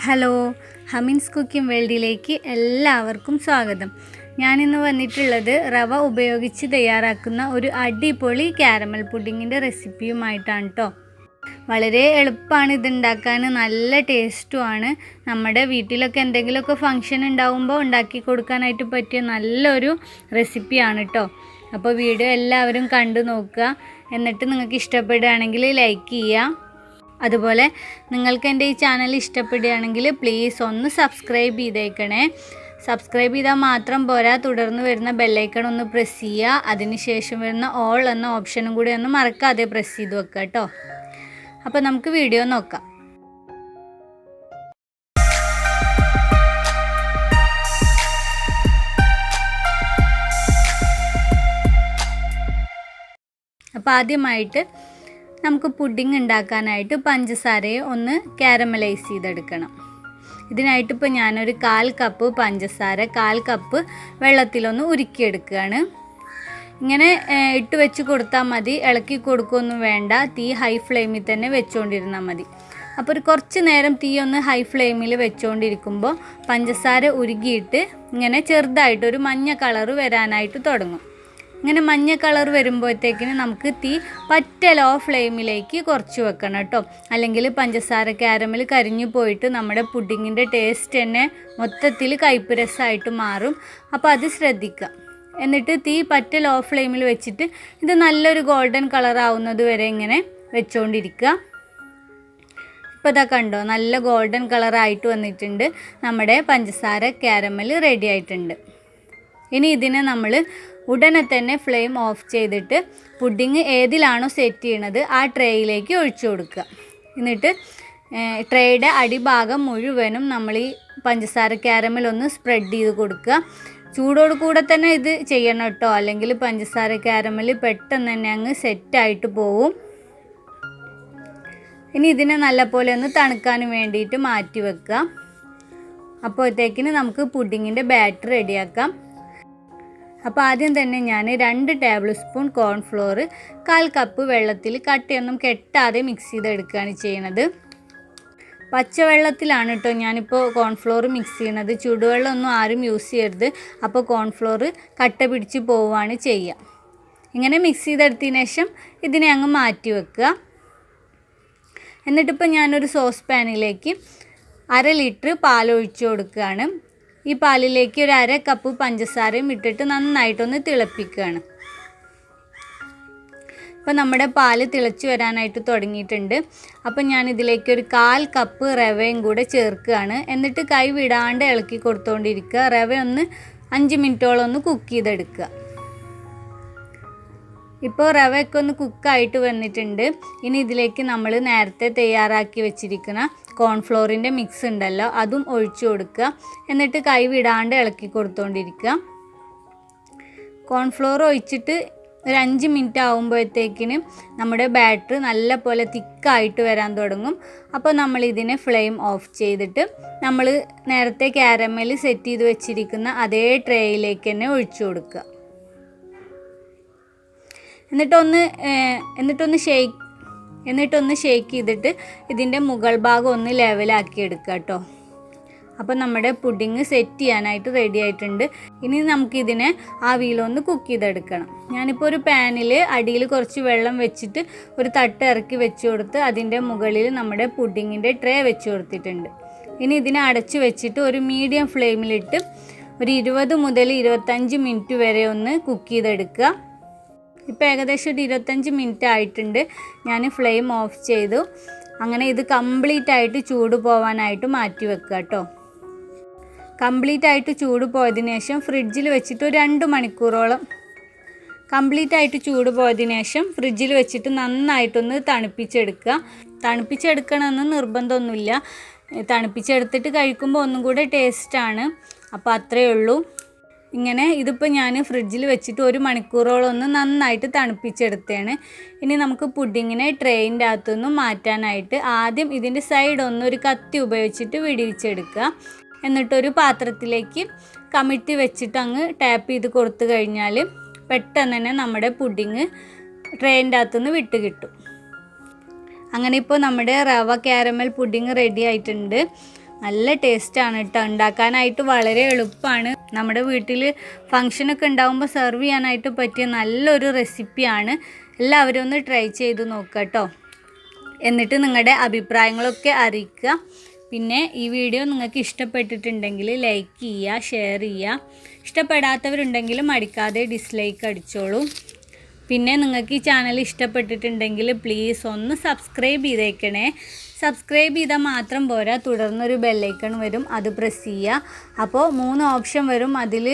Hello, ഹമീൻസ് cooking വേൾഡിലേക്ക് എല്ലാവർക്കും സ്വാഗതം. ഞാനിന്ന് വന്നിട്ടുള്ളത് റവ ഉപയോഗിച്ച് തയ്യാറാക്കുന്ന ഒരു അടിപൊളി കാരമൽ പുഡിങ്ങിൻ്റെ റെസിപ്പിയുമായിട്ടാണ് കേട്ടോ. വളരെ എളുപ്പമാണ് ഇതുണ്ടാക്കാൻ, നല്ല ടേസ്റ്റുമാണ്. നമ്മുടെ വീട്ടിലൊക്കെ എന്തെങ്കിലുമൊക്കെ ഫങ്ഷൻ ഉണ്ടാകുമ്പോൾ ഉണ്ടാക്കി കൊടുക്കാനായിട്ട് പറ്റിയ നല്ലൊരു റെസിപ്പിയാണ് കേട്ടോ. അപ്പോൾ വീഡിയോ എല്ലാവരും കണ്ടു നോക്കുക. എന്നിട്ട് നിങ്ങൾക്ക് ഇഷ്ടപ്പെടുകയാണെങ്കിൽ ലൈക്ക് ചെയ്യുക. അതുപോലെ നിങ്ങൾക്ക് എൻ്റെ ഈ ചാനൽ ഇഷ്ടപ്പെടുകയാണെങ്കിൽ പ്ലീസ് ഒന്ന് സബ്സ്ക്രൈബ് ചെയ്തേക്കണേ. സബ്സ്ക്രൈബ് ചെയ്താൽ മാത്രം പോരാ, തുടർന്ന് വരുന്ന ബെല്ലൈക്കൺ ഒന്ന് പ്രസ് ചെയ്യുക. അതിനുശേഷം വരുന്ന ഓൾ എന്ന ഓപ്ഷനും കൂടി ഒന്ന് മറക്കാതെ പ്രസ് ചെയ്ത് വെക്കുക കേട്ടോ. അപ്പോൾ നമുക്ക് വീഡിയോ നോക്കാം. അപ്പോൾ ആദ്യമായിട്ട് നമുക്ക് പുഡിംഗ് ഉണ്ടാക്കാനായിട്ട് പഞ്ചസാരയെ ഒന്ന് കാരമലൈസ് ചെയ്തെടുക്കണം. ഇതിനായിട്ട് ഇപ്പോൾ ഞാനൊരു 1/4 കപ്പ് പഞ്ചസാര 1/4 കപ്പ് വെള്ളത്തിലൊന്ന് ഉരുക്കിയെടുക്കുകയാണ്. ഇങ്ങനെ ഇട്ട് വെച്ച് കൊടുത്താൽ മതി, ഇളക്കി കൊടുക്കുകയൊന്നും വേണ്ട. തീ ഹൈ ഫ്ലെയിമിൽ തന്നെ വെച്ചുകൊണ്ടിരുന്നാൽ മതി. അപ്പോൾ ഒരു കുറച്ച് നേരം തീ ഒന്ന് ഹൈ ഫ്ലെയിമിൽ വെച്ചുകൊണ്ടിരിക്കുമ്പോൾ പഞ്ചസാര ഉരുകിയിട്ട് ഇങ്ങനെ ചെറുതായിട്ടൊരു മഞ്ഞ കളറ് വരാനായിട്ട് തുടങ്ങും. ഇങ്ങനെ മഞ്ഞ കളർ വരുമ്പോഴത്തേക്കിന് നമുക്ക് തീ പറ്റ ലോ ഫ്ലെയിമിലേക്ക് കുറച്ച് വെക്കണം കേട്ടോ. അല്ലെങ്കിൽ പഞ്ചസാര കാരമൽ കരിഞ്ഞു പോയിട്ട് നമ്മുടെ പുഡിങ്ങിൻ്റെ ടേസ്റ്റ് തന്നെ മൊത്തത്തിൽ കയ്പ്പ് രസമായിട്ട് മാറും. അപ്പോൾ അത് ശ്രദ്ധിക്കുക. എന്നിട്ട് തീ പറ്റ ലോ ഫ്ലെയിമിൽ വെച്ചിട്ട് ഇത് നല്ലൊരു ഗോൾഡൻ കളർ ആവുന്നത് വരെ ഇങ്ങനെ വെച്ചുകൊണ്ടിരിക്കുക. ഇപ്പോൾ ഇതാ കണ്ടോ, നല്ല ഗോൾഡൻ കളറായിട്ട് വന്നിട്ടുണ്ട്. നമ്മുടെ പഞ്ചസാര കാരമൽ റെഡി ആയിട്ടുണ്ട്. ഇനി ഇതിനെ നമ്മൾ ഉടനെ തന്നെ ഫ്ലെയിം ഓഫ് ചെയ്തിട്ട് പുഡിങ് ഏതിലാണോ സെറ്റ് ചെയ്യണത് ആ ട്രേയിലേക്ക് ഒഴിച്ചു കൊടുക്കുക. എന്നിട്ട് ട്രേയുടെ അടിഭാഗം മുഴുവനും നമ്മൾ ഈ പഞ്ചസാര കാരമൽ ഒന്ന് സ്പ്രെഡ് ചെയ്ത് കൊടുക്കുക. ചൂടോട് കൂടെ തന്നെ ഇത് ചെയ്യണം കേട്ടോ, അല്ലെങ്കിൽ പഞ്ചസാര കാരമൽ പെട്ടെന്ന് തന്നെ അങ്ങ് സെറ്റായിട്ട് പോവും. ഇനി ഇതിനെ നല്ലപോലെ ഒന്ന് തണുക്കാൻ വേണ്ടിയിട്ട് മാറ്റി വെക്കുക. അപ്പോഴത്തേക്കിന് നമുക്ക് പുഡിങ്ങിൻ്റെ ബാറ്റർ റെഡിയാക്കാം. അപ്പോൾ ആദ്യം തന്നെ ഞാൻ 2 ടേബിൾ സ്പൂൺ കോൺഫ്ലോർ 1/4 കപ്പ് വെള്ളത്തിൽ കട്ടയൊന്നും കെട്ടാതെ മിക്സ് ചെയ്തെടുക്കുകയാണ് ചെയ്യണത്. പച്ചവെള്ളത്തിലാണ് കേട്ടോ ഞാനിപ്പോൾ കോൺഫ്ലോർ മിക്സ് ചെയ്യണത്. ചൂടുവെള്ളമൊന്നും ആരും യൂസ് ചെയ്യരുത്, അപ്പോൾ കോൺഫ്ലോർ കട്ട പിടിച്ച് പോവുകയാണ് ചെയ്യുക. ഇങ്ങനെ മിക്സ് ചെയ്തെടുത്തതിന് ശേഷം ഇതിനെ അങ്ങ് മാറ്റി വെക്കുക. എന്നിട്ടിപ്പോൾ ഞാനൊരു സോസ് പാനിലേക്ക് 1/2 ലിറ്റർ പാലൊഴിച്ച് കൊടുക്കുകയാണ്. ഈ പാലിലേക്ക് ഒരു 1/2 കപ്പ് പഞ്ചസാരയും ഇട്ടിട്ട് നന്നായിട്ടൊന്ന് തിളപ്പിക്കുകയാണ്. ഇപ്പോൾ നമ്മുടെ പാല് തിളച്ച് വരാനായിട്ട് തുടങ്ങിയിട്ടുണ്ട്. അപ്പോൾ ഞാനിതിലേക്ക് ഒരു 1/4 കപ്പ് റവയും കൂടെ ചേർക്കുകയാണ്. എന്നിട്ട് കൈ വിടാണ്ട് ഇളക്കി കൊടുത്തുകൊണ്ടിരിക്കുക. റവ ഒന്ന് 5 മിനിറ്റോളം ഒന്ന് കുക്ക് ചെയ്തെടുക്കുക. ഇപ്പോൾ റവയൊക്കെ ഒന്ന് കുക്കായിട്ട് വന്നിട്ടുണ്ട്. ഇനി ഇതിലേക്ക് നമ്മൾ നേരത്തെ തയ്യാറാക്കി വെച്ചിരിക്കുന്ന കോൺഫ്ലോറിൻ്റെ മിക്സ് ഉണ്ടല്ലോ, അതും ഒഴിച്ചു കൊടുക്കുക. എന്നിട്ട് കൈ വിടാണ്ട് ഇളക്കി കൊടുത്തുകൊണ്ടിരിക്കുക. കോൺഫ്ലോർ ഒഴിച്ചിട്ട് ഒരു 5 മിനിറ്റ് ആകുമ്പോഴത്തേക്കിന് നമ്മുടെ ബാറ്റർ നല്ല പോലെ തിക്കായിട്ട് വരാൻ തുടങ്ങും. അപ്പോൾ നമ്മൾ ഇതിനെ ഫ്ലെയിം ഓഫ് ചെയ്തിട്ട് നമ്മൾ നേരത്തെ കാരമൽ സെറ്റ് ചെയ്ത് വെച്ചിരിക്കുന്ന അതേ ട്രേയിലേക്ക് തന്നെ ഒഴിച്ചു കൊടുക്കുക. എന്നിട്ടൊന്ന് ഷേക്ക് ചെയ്തിട്ട് ഇതിൻ്റെ മുകൾ ഭാഗം ഒന്ന് ലെവലാക്കി എടുക്കുക കേട്ടോ. അപ്പോൾ നമ്മുടെ പുഡിങ് സെറ്റ് ചെയ്യാനായിട്ട് റെഡി ആയിട്ടുണ്ട്. ഇനി നമുക്കിതിനെ ആവിയിലൊന്ന് കുക്ക് ചെയ്തെടുക്കണം. ഞാനിപ്പോൾ ഒരു പാനിൽ അടിയിൽ കുറച്ച് വെള്ളം വെച്ചിട്ട് ഒരു തട്ട് ഇറക്കി വെച്ച് കൊടുത്ത് അതിൻ്റെ മുകളിൽ നമ്മുടെ പുഡിങ്ങിൻ്റെ ട്രേ വെച്ച് കൊടുത്തിട്ടുണ്ട്. ഇനി ഇതിനെ അടച്ച് വെച്ചിട്ട് ഒരു മീഡിയം ഫ്ലെയിമിലിട്ട് ഒരു 20 മുതൽ 25 മിനിറ്റ് വരെ ഒന്ന് കുക്ക് ചെയ്തെടുക്കുക. ഇപ്പോൾ ഏകദേശം ഒരു 25 മിനിറ്റ് ആയിട്ടുണ്ട്. ഞാൻ ഫ്ലെയിം ഓഫ് ചെയ്തു. അങ്ങനെ ഇത് കംപ്ലീറ്റ് ആയിട്ട് ചൂട് പോകാനായിട്ട് മാറ്റി വെക്കുക കേട്ടോ. കംപ്ലീറ്റ് ആയിട്ട് ചൂട് പോയതിന് ശേഷം ഫ്രിഡ്ജിൽ വെച്ചിട്ട് ഒരു 2 മണിക്കൂറോളം ഫ്രിഡ്ജിൽ വെച്ചിട്ട് നന്നായിട്ടൊന്ന് തണുപ്പിച്ചെടുക്കുക. തണുപ്പിച്ചെടുക്കണമെന്ന് നിർബന്ധമൊന്നുമില്ല. തണുപ്പിച്ചെടുത്തിട്ട് കഴിക്കുമ്പോൾ ഒന്നും കൂടെ ടേസ്റ്റാണ്. അപ്പോൾ അത്രയേ ഉള്ളൂ. ഇങ്ങനെ ഇതിപ്പോൾ ഞാൻ ഫ്രിഡ്ജിൽ വെച്ചിട്ട് 1 മണിക്കൂറോളം ഒന്ന് നന്നായിട്ട് തണുപ്പിച്ചെടുത്തതാണ്. ഇനി നമുക്ക് പുഡിങ്ങിനെ ട്രേയിൻ്റെ അകത്തുനിന്ന് മാറ്റാനായിട്ട് ആദ്യം ഇതിൻ്റെ സൈഡ് ഒരു കത്തി ഉപയോഗിച്ചിട്ട് വിടിവിച്ചെടുക്കുക. എന്നിട്ടൊരു പാത്രത്തിലേക്ക് കമിഴ്ത്തി വെച്ചിട്ട് അങ്ങ് ടാപ്പ് ചെയ്ത് കൊടുത്തു കഴിഞ്ഞാൽ പെട്ടെന്ന് തന്നെ നമ്മുടെ പുഡിങ് ട്രേയിൻ്റെ അകത്തുനിന്ന് വിട്ട് കിട്ടും. അങ്ങനെ ഇപ്പോൾ നമ്മുടെ റവ കാരമൽ പുഡിങ് റെഡി ആയിട്ടുണ്ട്. നല്ല ടേസ്റ്റാണ് കേട്ടോ. ഉണ്ടാക്കാനായിട്ട് വളരെ എളുപ്പമാണ്. നമ്മുടെ വീട്ടിൽ ഫങ്ഷനൊക്കെ ഉണ്ടാകുമ്പോൾ സെർവ് ചെയ്യാനായിട്ട് പറ്റിയ നല്ലൊരു റെസിപ്പിയാണ്. എല്ലാവരും ഒന്ന് ട്രൈ ചെയ്ത് നോക്കുക കേട്ടോ. എന്നിട്ട് നിങ്ങളുടെ അഭിപ്രായങ്ങളൊക്കെ അറിയിക്കുക. പിന്നെ ഈ വീഡിയോ നിങ്ങൾക്ക് ഇഷ്ടപ്പെട്ടിട്ടുണ്ടെങ്കിൽ ലൈക്ക് ചെയ്യുക, ഷെയർ ചെയ്യുക. ഇഷ്ടപ്പെടാത്തവരുണ്ടെങ്കിൽ മടിക്കാതെ ഡിസ്ലൈക്ക് അടിച്ചോളൂ. പിന്നെ നിങ്ങൾക്ക് ഈ ചാനൽ ഇഷ്ടപ്പെട്ടിട്ടുണ്ടെങ്കിൽ പ്ലീസ് ഒന്ന് സബ്സ്ക്രൈബ് ചെയ്തേക്കണേ. സബ്സ്ക്രൈബ് ചെയ്താൽ മാത്രം പോരാ, തുടർന്നൊരു ബെല്ലൈക്കൺ വരും, അത് പ്രസ് ചെയ്യുക. അപ്പോൾ 3 ഓപ്ഷൻ വരും, അതിൽ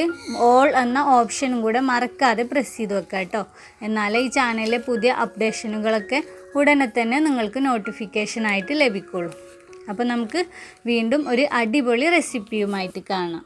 ഓൾ എന്ന ഓപ്ഷനും കൂടെ മറക്കാതെ പ്രസ് ചെയ്ത് വെക്കുക കേട്ടോ. എന്നാലേ ഈ ചാനലിലെ പുതിയ അപ്ഡേഷനുകളൊക്കെ ഉടനെ തന്നെ നിങ്ങൾക്ക് നോട്ടിഫിക്കേഷനായിട്ട് ലഭിക്കുള്ളൂ. അപ്പോൾ നമുക്ക് വീണ്ടും ഒരു അടിപൊളി റെസിപ്പിയുമായിട്ട് കാണാം.